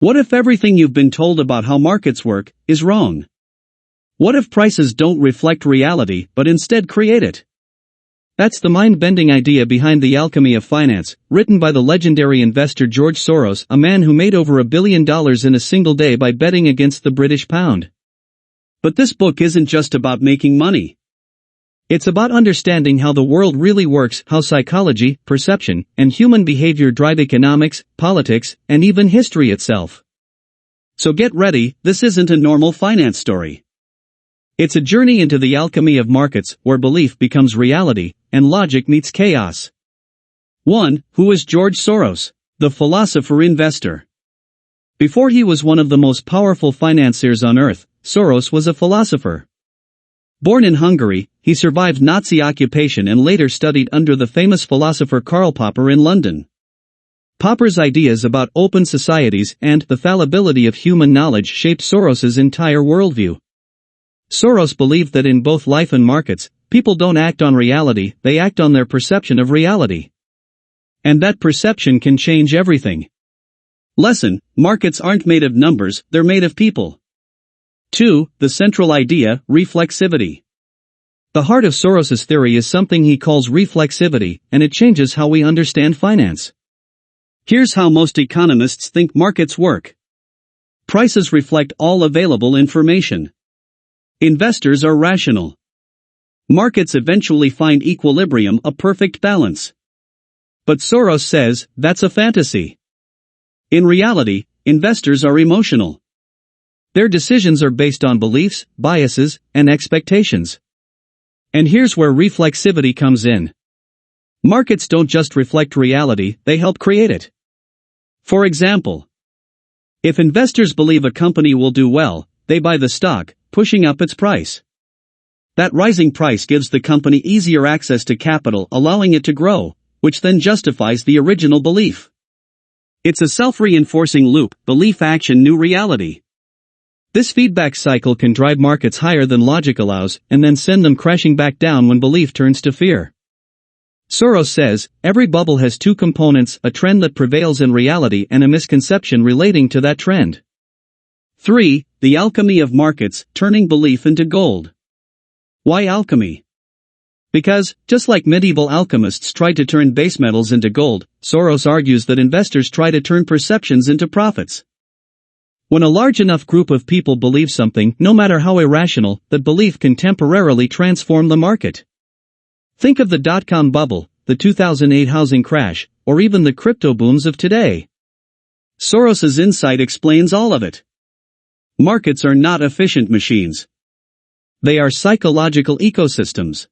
What if everything you've been told about how markets work is wrong? What if prices don't reflect reality but instead create it? That's the mind-bending idea behind The Alchemy of Finance, written by the legendary investor George Soros, a man who made over $1 billion in a single day by betting against the British pound. But this book isn't just about making money. It's about understanding how the world really works, how psychology, perception, and human behavior drive economics, politics, and even history itself. So get ready, this isn't a normal finance story. It's a journey into the alchemy of markets, where belief becomes reality, and logic meets chaos. 1. Who is George Soros? The philosopher-investor. Before he was one of the most powerful financiers on earth, Soros was a philosopher. Born in Hungary, he survived Nazi occupation and later studied under the famous philosopher Karl Popper in London. Popper's ideas about open societies and the fallibility of human knowledge shaped Soros's entire worldview. Soros believed that in both life and markets, people don't act on reality, they act on their perception of reality. And that perception can change everything. Lesson: markets aren't made of numbers, they're made of people. 2. The central idea, reflexivity. The heart of Soros's theory is something he calls reflexivity, and it changes how we understand finance. Here's how most economists think markets work. Prices reflect all available information. Investors are rational. Markets eventually find equilibrium, a perfect balance. But Soros says, that's a fantasy. In reality, investors are emotional. Their decisions are based on beliefs, biases, and expectations. And here's where reflexivity comes in. Markets don't just reflect reality, they help create it. For example, if investors believe a company will do well, they buy the stock, pushing up its price. That rising price gives the company easier access to capital, allowing it to grow, which then justifies the original belief. It's a self-reinforcing loop: belief, action, new reality. This feedback cycle can drive markets higher than logic allows, and then send them crashing back down when belief turns to fear. Soros says, every bubble has two components: a trend that prevails in reality and a misconception relating to that trend. 3. The alchemy of markets, turning belief into gold. Why alchemy? Because, just like medieval alchemists tried to turn base metals into gold, Soros argues that investors try to turn perceptions into profits. When a large enough group of people believe something, no matter how irrational, that belief can temporarily transform the market. Think of the dot-com bubble, the 2008 housing crash, or even the crypto booms of today. Soros's insight explains all of it. Markets are not efficient machines. They are psychological ecosystems.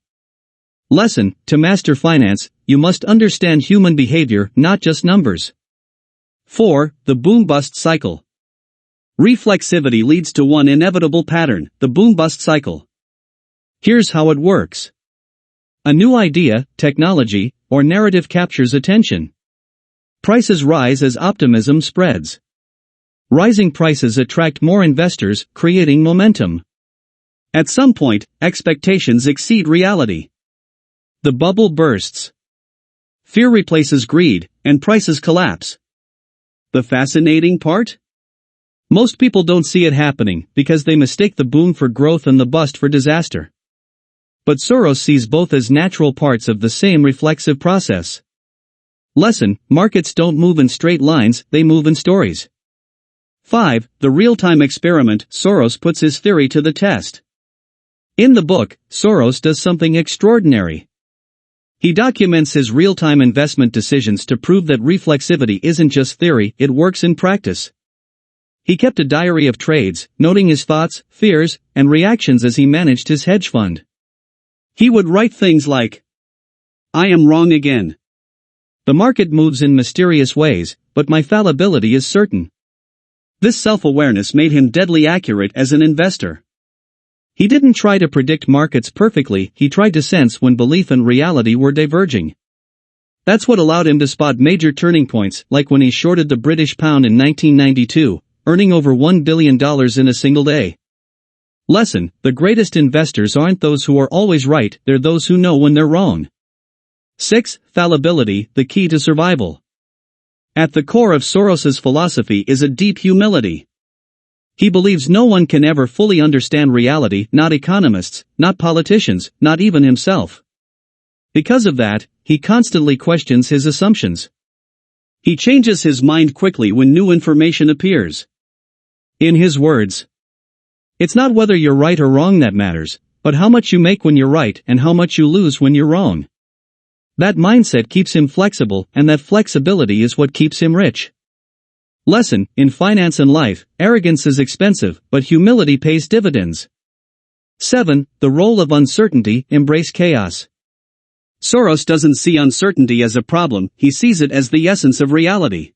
Lesson: to master finance, you must understand human behavior, not just numbers. 4. The boom-bust cycle. Reflexivity leads to one inevitable pattern: the boom-bust cycle. Here's how it works. A new idea, technology, or narrative captures attention. Prices rise as optimism spreads. Rising prices attract more investors, creating momentum. At some point, expectations exceed reality. The bubble bursts. Fear replaces greed, and prices collapse. The fascinating part? Most people don't see it happening, because they mistake the boom for growth and the bust for disaster. But Soros sees both as natural parts of the same reflexive process. Lesson: markets don't move in straight lines, they move in stories. 5. The real-time experiment. Soros puts his theory to the test. In the book, Soros does something extraordinary. He documents his real-time investment decisions to prove that reflexivity isn't just theory, it works in practice. He kept a diary of trades, noting his thoughts, fears, and reactions as he managed his hedge fund. He would write things like, "I am wrong again. The market moves in mysterious ways, but my fallibility is certain." This self-awareness made him deadly accurate as an investor. He didn't try to predict markets perfectly, he tried to sense when belief and reality were diverging. That's what allowed him to spot major turning points, like when he shorted the British pound in 1992, earning over $1 billion in a single day. Lesson: the greatest investors aren't those who are always right, they're those who know when they're wrong. 6. Fallibility, the key to survival. At the core of Soros's philosophy is a deep humility. He believes no one can ever fully understand reality, not economists, not politicians, not even himself. Because of that, he constantly questions his assumptions. He changes his mind quickly when new information appears. In his words, "It's not whether you're right or wrong that matters, but how much you make when you're right and how much you lose when you're wrong." That mindset keeps him flexible, and that flexibility is what keeps him rich. Lesson: in finance and life, arrogance is expensive, but humility pays dividends. 7. The role of uncertainty: embrace chaos. Soros doesn't see uncertainty as a problem, he sees it as the essence of reality.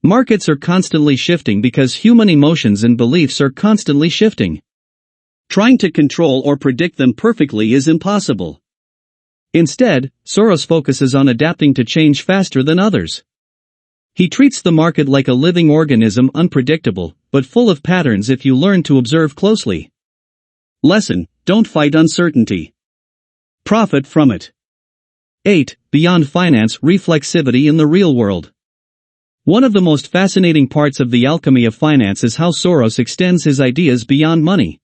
Markets are constantly shifting because human emotions and beliefs are constantly shifting. Trying to control or predict them perfectly is impossible. Instead, Soros focuses on adapting to change faster than others. He treats the market like a living organism, unpredictable, but full of patterns if you learn to observe closely. Lesson: don't fight uncertainty. Profit from it. 8. Beyond finance: reflexivity in the real world. One of the most fascinating parts of the alchemy of finance is how Soros extends his ideas beyond money.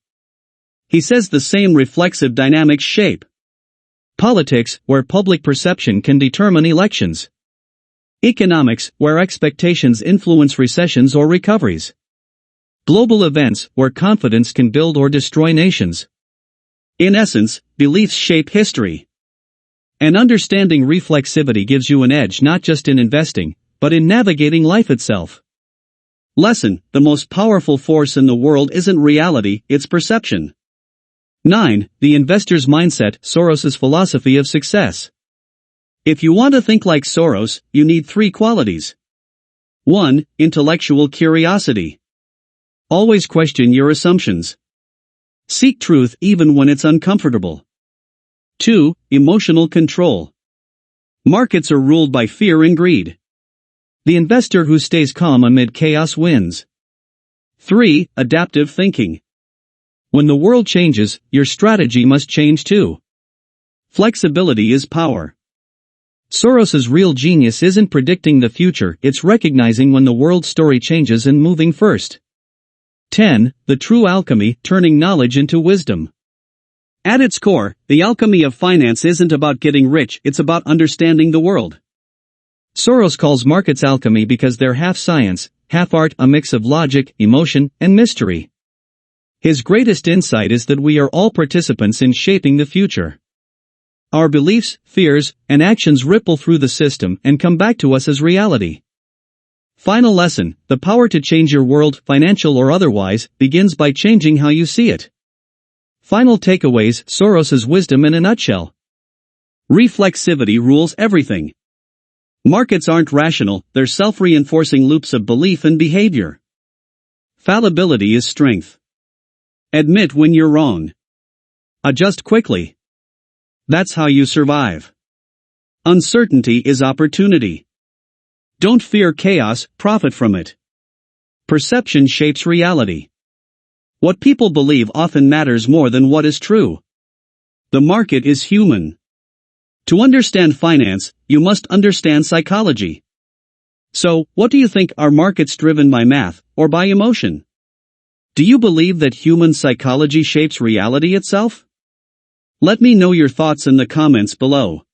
He says the same reflexive dynamics shape politics, where public perception can determine elections; economics, where expectations influence recessions or recoveries; global events, where confidence can build or destroy nations. In essence, beliefs shape history. And understanding reflexivity gives you an edge not just in investing, but in navigating life itself. Lesson: the most powerful force in the world isn't reality, it's perception. 9. The investor's mindset: Soros's philosophy of success. If you want to think like Soros, you need 3 qualities. 1. Intellectual curiosity. Always question your assumptions. Seek truth even when it's uncomfortable. 2. Emotional control. Markets are ruled by fear and greed. The investor who stays calm amid chaos wins. 3. Adaptive thinking. When the world changes, your strategy must change too. Flexibility is power. Soros's real genius isn't predicting the future, it's recognizing when the world story changes and moving first. 10. The true alchemy: turning knowledge into wisdom. At its core, the alchemy of finance isn't about getting rich, it's about understanding the world. Soros calls markets alchemy because they're half science, half art, a mix of logic, emotion, and mystery. His greatest insight is that we are all participants in shaping the future. Our beliefs, fears, and actions ripple through the system and come back to us as reality. Final lesson: the power to change your world, financial or otherwise, begins by changing how you see it. Final takeaways: Soros's wisdom in a nutshell. Reflexivity rules everything. Markets aren't rational, they're self-reinforcing loops of belief and behavior. Fallibility is strength. Admit when you're wrong. Adjust quickly. That's how you survive. Uncertainty is opportunity. Don't fear chaos, profit from it. Perception shapes reality. What people believe often matters more than what is true. The market is human. To understand finance, you must understand psychology. So, what do you think? Are markets driven by math, or by emotion? Do you believe that human psychology shapes reality itself? Let me know your thoughts in the comments below.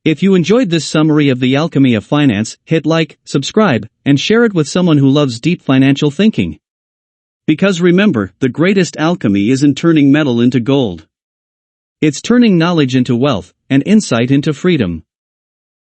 If you enjoyed this summary of the alchemy of finance, hit like, subscribe, and share it with someone who loves deep financial thinking. Because remember, the greatest alchemy isn't turning metal into gold. It's turning knowledge into wealth, and insight into freedom.